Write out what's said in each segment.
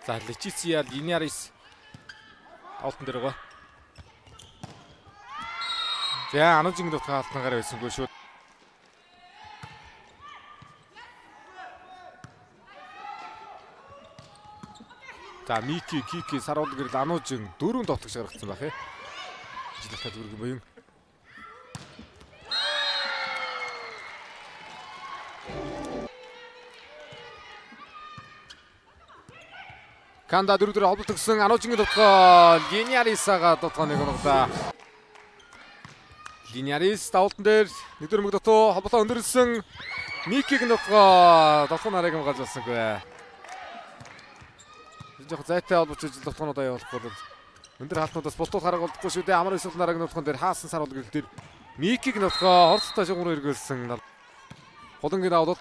За Лечициа Линьярис алтан дээр байгаа. За Анужинг дотор алтнаагаар байсангүй шүү. За Мики, Кики, Сарууд гэрэл Анужин дөрөв дотогш гаргацсан байх ээ. Жилхтад үргэн буюн. Канда дөрөв холбогдсон Анужингийн дотгоо Линьярисага дотгоо нэг оногда. Линьярис даалтан дээр нэг дөрмөг дотоо холбогдоо өндөрсөн Микигийн дотгоо дотгоо нарыг хамгаалж бассангүй. Жохо зайтай холбож ижил дотгоонуудаа явуулах бол өндөр хаалтнуудаас болтууд хараг болдохгүй шүү дээ. Амар эсвэл нарыг нутгон дээр хаасан сар бол гэрэл дээр Микиг нутгаа хорцтой шугамруу эргүүлсэн. Холонгийн давдал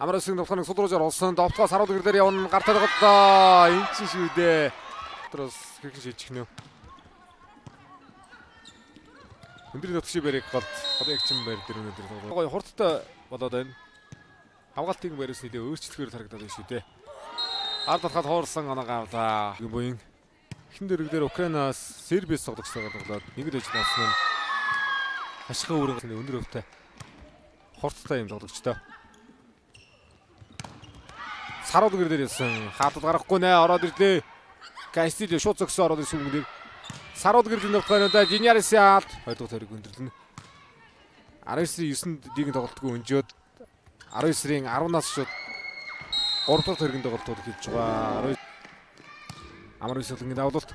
Амар эсвэл нутганы судрууж орсон. Довтгоо сар бол гэрэл дээр явна. Гар таргалаа. Энд чинь шүү дээ. Дотрос хэрхэн шийдчих нэ. Өндөр нутгши барыг гол одоо яг чим байр дээр өндөр гоё хурдтай болоод байна. Хамгаалтын барьс нэлээ өөрчлөлтөөр харагдаад байна шүү дээ. Ард талхад хоорсон оноогоо авлаа. Буян эхэн дэрэгдэр Украинаас Сербиэс тоглогчтой болоод нэг л ажил авсан нь хашхаа өрөнгөний өндөр өвтэй хурдтай юм тоглогчтой. Сарууд гэр дээр ясан хаалтад гарахгүй нэ ороод ирлээ. Кастилио шууд зөксөн ороод ирсэн юм дээр. Сарууд гэр дээр нөхөөнөдөө Линьярис яалт 2 дахь төрөг өндөрлөнө. 19-9-д дигийн тоглолтгүй өнжөөд 19-ийн 10-наас шууд 3 дахь төргийн тоглолтууд хийж байгаа. Амар өсөлтийн давлалт.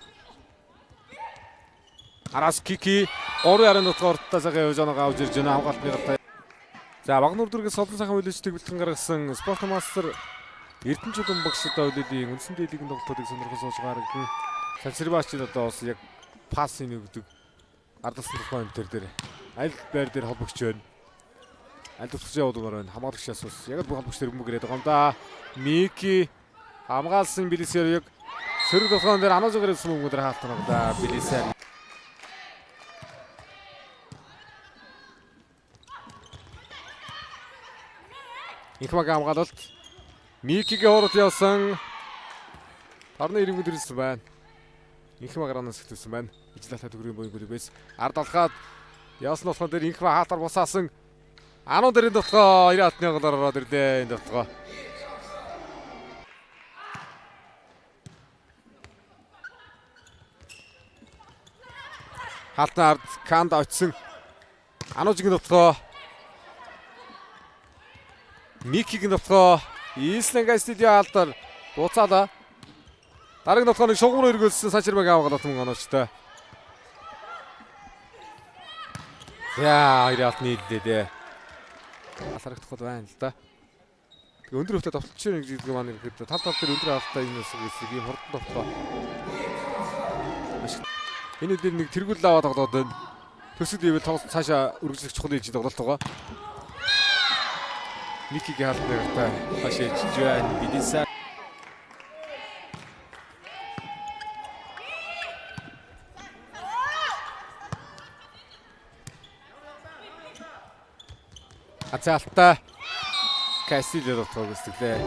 Араас Кики 3-ын нутгаар урттаасаа явж оноогоо авч ирж байна. Хамгаалтны гартаа. За Багнуур дүргээс олон сайхан үйлчлэлтийг бэлтгэн гаргасан Спортмастер Эрдэнэчүүдэн багштай үйлдлийн үндсэн дийлгийн тоглолтуудыг сонирхож сууж гаргасан. Сансрибач одоо бас яг пасын өгдөг ардсан тухайн энэ дээр аль байр дээр холбогч байна. Аль тусгай явуулмаар байна. Хамгаалагчаас бас яг л бүх холбогч төр өмгөрээд байгаа юм да. Мики хамгаалсан Билисер яг сөрөг толгоон дээр Анужигаар ирсэн өмгөдөр хаалтна да. Билисер. Инхмаг хамгаалалт. Микигийн хоорот явсан. Тарны иргэд ирсэн байна. Инхмаг гаранаас хэвтүүлсэн байна. Ижлахтай төгрөгийн буйн гүлбээс ард алхаад явсан толгоон дээр инхмаг хаалтар бусаасан. Ануу дэрийн дотгоо 90-ны голоор ороод ирлээ энэ дотгоо. Хаалтны ард Канда очсон. Анужигийн дотгоо. Микигийн дотгоо. Ислэн Кастилио хаалтар буцаалаа. Дараагийн дотгооны шугамруу эргүүлсэн Сачирбаг авгалт мөн оноочтой. Яа 90-ны нийллээ. Алхарагдахгүй байна л да. Тэгээ өндөр хөвтэй товтлогчийн нэг жиг маань ирэхэд тал тал дээр өндөр авалтаа энэ үсэг ийм хурдан товтлоо. Энэ дээр нэг тэргүүл аваад тоглоод байна. Төсөд ивэл цаашаа үргэлжлэх чухал хийж тоглолт байгаа. Микигийн хаалтны гартаа хашиж байна. Бидисаа Ацаалтаа Кастилио дотор гүйцэтгэлээ.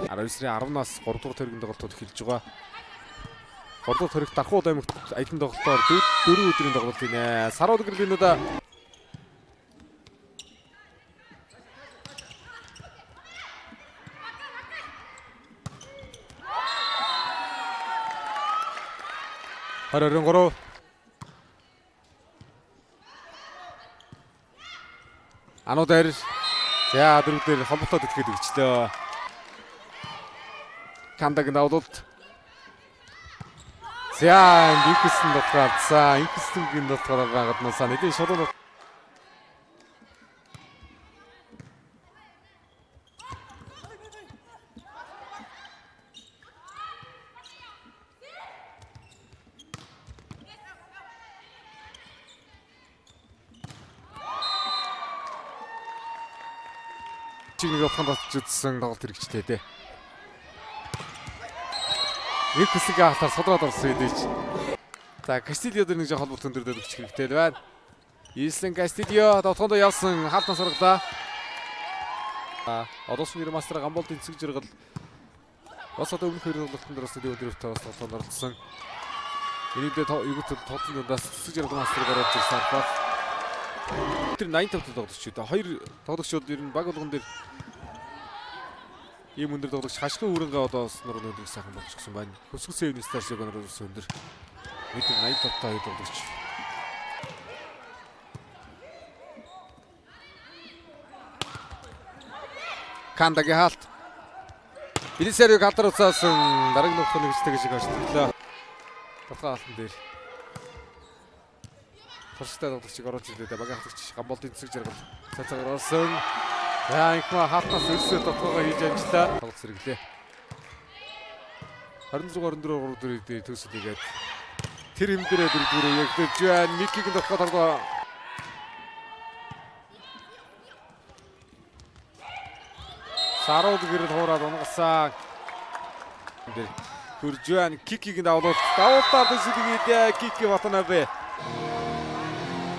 19-ийн 10-наас 3 дахь төргийн тоглолтууд эхэлж байгаа. 3 дахь төрөх Дархууд аймагт аялын тоглолтоор 4 өдрийн тоглолтийнэ. Сарууд гэрлийнүүдээ Харин Ануу дээр за дөрөв дээр холбогдоод итгэхэд өгчлөө. Кандаг давлуулт. За инксэн дотор авцаа. Инксэнгийн дотор гаднасаа нэгэн шодон. Чигнийг авахын батж үзсэн тоглолт хэрэгжтэй дээ. Нэг хэсэг хаалтаар судраад орсон хэдийч. За Кастилио дээр нэг жоо холбогд өндөрдөд өгчих хэрэгтэй байна. Ислэн Кастилио довтгондоо явсан хаалтнаас орглоо. Одоосын Ирмастер гамболтын цэг жиргэл бас одоо өмнөх хоёр тоглолтын дээрээс өдөртөө бас тоглолтод орсон. Энийдээ юугт тоглолтын дундаас цэг жиргэл мастер гараад ирсэн бол тэр 85 тоглогч үү. Хоёр тоглогчид ер нь баг болгон дээр ийм өндөр тоглогч хашгирын үрэнгээ одоо снор өнөдрийг сайхан болчихсон байна. Хөсгөл сэвний старшиг өнөрөөс өндөр. Бид 85 та хоёр тоглогч. Кандагийн хаалт. Билисерийг хатар уцаасан дараагийн нөхцөлийг хэвчтэй шиг ашиглалаа. Тухайн хаалтан дээр. Турштай тоглогчийг оруулж ирлээ. Багийн хаалтч гамболтын цэг жаргал цацаагаар орсон. За инхма хаалтнаас өрсөд дотгоогоо хийж амжлаа. Тоглолт сэргэлээ. 26-24 төсөлийгээд тэр хэмдэрээ дөрөвдүрөө яг дэвжэн Миккигийн дотгоо толгоо Сарууд гэрэл хуураад унгасан. Тэр Хүржвэн Кикийг давуулаад төсөлийгээд Кики Ватанабе.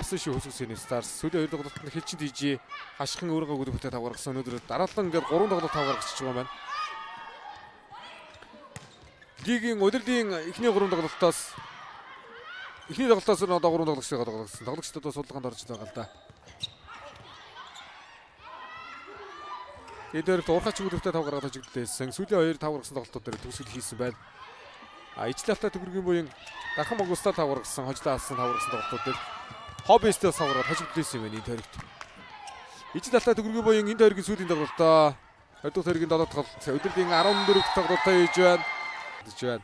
Шүү хөсгөсөний Stars сүүлийн хоёр тоглолтод хэлчин тийж хашхин өөргөө гүдвэхтэй тав гаргасан. Өнөөдөр дараалан ингээд 3 тоглолт тав гаргачих юм байна. Лигийн удирдын эхний 3 тоглолтоос нь одоо 3 тоглогчтой тоглосон. Тоглогчдод судалгаанд орж байгаа л да. Эдгээр уурхач гүдвэхтэй тав гаргаад ажиглалээсэн. Сүүлийн 2 тав гаргасан тоглолтууд дээр төгсгөл хийсэн байна. Ижлэлтаа төгөргийн буян Дархан Могуста тав гаргасан, хожлоо алсан тав гаргасан тоглолтууд дээр хоббистээс савраад хажигдлээсэн юм байна энэ тойрогт. Ижил алтаа төгөргийн буян энэ тойргийн сүүлийн тоглолтоо 2 дахь тойргийн 7 дахь тоглолт өдөртийн 14 тоглолтоо хийж байна.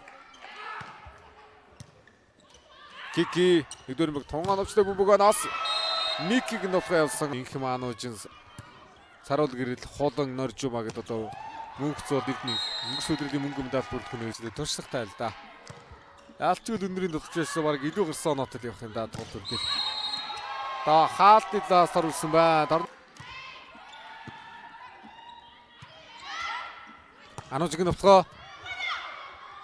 Кики нэгдүгээр тунган авчтай бүбөгөөс Миккиг нутгаа явсан инх маануужин саруул гэрэл хулан норжума гэдэг одоо мөнгө зууд ирдний мөнгө өдрийн мөнгө медаль бүрдэх нь үетэй туршлагатай л да. Ялчгүй өндрийн тоглолчоос баг илүү гэрсэн оноотой явах юм да тоглолт дээр. Та хаалтны лаас харуулсан байна. Анужгийн нутгаа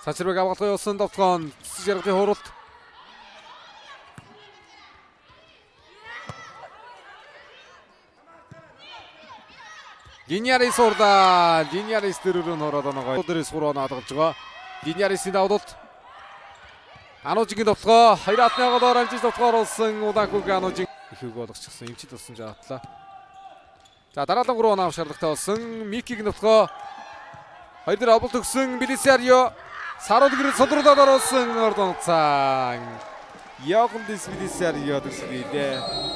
Сачирбэг авгалгын явсан довтгоон жаргалын хуралт. Линьярис урда. Линьярис дөрөөр нь ороод оноогоо. Дөрөс гурав наадгалж байгаа. Линьярисын давдалт. Анужгийн довтгоо 2 атны агаалаар амжилт довтгоор олсон Удакуг Анужиг ихийг болгочихсон. Эмчид болсон жаатлаа. За дараалан 3 оноо шаардлагатай болсон. Миккиг довтгоо 2 дээр авалт өгсөн Билисарио сарууд гэрэл содруулаад оруулсан Ордон цаан. Яохан Билисарио төсөлөө.